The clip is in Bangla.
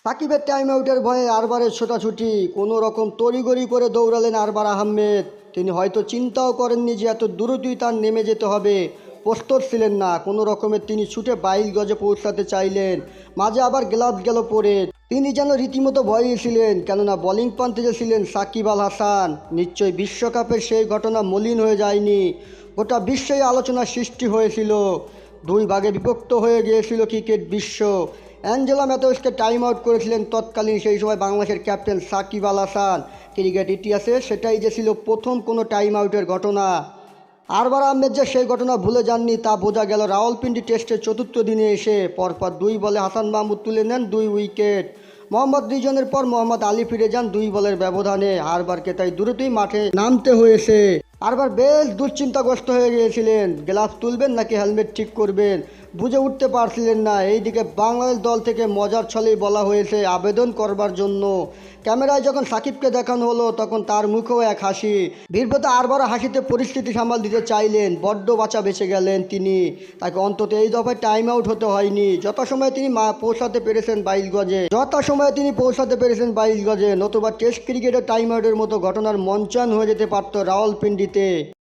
সাকিবের টাইম আউটের ভয়ে আরবারের ছোটাছুটি, কোনো রকম তড়িঘড়ি করে দৌড়ালেন আরবার আহমেদ। তিনি হয়তো চিন্তাও করেননি যে এত দ্রুতই তার নেমে যেতে হবে। প্রস্তুত ছিলেন না, কোনো রকমের তিনি ছুটে 22 গজে পৌঁছাতে চাইলেন। মাঝে আবার গ্লাভস গেল পরে। তিনি যেন রীতিমতো ভয়েই ছিলেন, কেননা বোলিং প্রান্তে যে ছিলেন সাকিব আল হাসান। নিশ্চয়ই বিশ্বকাপের সেই ঘটনা মলিন হয়ে যায়নি। গোটা বিশ্বই আলোচনার সৃষ্টি হয়েছিল। দুই ভাগে বিভক্ত হয়ে গিয়েছিল ক্রিকেট বিশ্ব। অ্যাঞ্জেলো ম্যাথুসকে টাইম আউট করেছিলেন তৎকালীন সেই সময় বাংলাদেশের ক্যাপ্টেন সাকিব আল হাসান। ক্রিকেট ইতিহাসে সেটাই যে ছিল প্রথম কোনো টাইম আউটের ঘটনা। আরবার আহমেদ যে সেই ঘটনা ভুলে যাননি তা বোঝা গেল রাওয়ালপিন্ডি টেস্টের চতুর্থ দিনে এসে। পরপর 2 বলে হাসান মাহমুদ তুলে নেন 2 উইকেট। মোহাম্মদ রিজনের পর মোহাম্মদ আলী ফিরে যান 2 বলের ব্যবধানে। আরবারকে তাই দ্রুতই মাঠে নামতে হয়েছে। আরবার বেশ দুশ্চিন্তাগ্রস্ত হয়ে গিয়েছিলেন, গ্লাভস তুলবেন নাকি হেলমেট ঠিক করবেন বুঝে উঠতে পারছিলেন না। এইদিকে বাংলাদেশ দল থেকে মজার ছলেই বলা হয়েছে আবেদন করবার জন্য। ক্যামেরায় যখন সাকিবকে দেখানো হলো তখন তার মুখেও এক হাসি। বীরভূত আরবারও হাসিতে পরিস্থিতি সামাল দিতে চাইলেন, বড্ড বাঁচা বেঁচে গেলেন তিনি। তাকে অন্তত এই দফায় টাইম আউট হতে হয়নি। যথাসময়ে তিনি পৌঁছাতে পেরেছেন 22 গজে। নতুবা টেস্ট ক্রিকেটের টাইম আউটের মতো ঘটনার মঞ্চায়ন হয়ে যেতে পারত রাওয়ালপিন্ডিতে।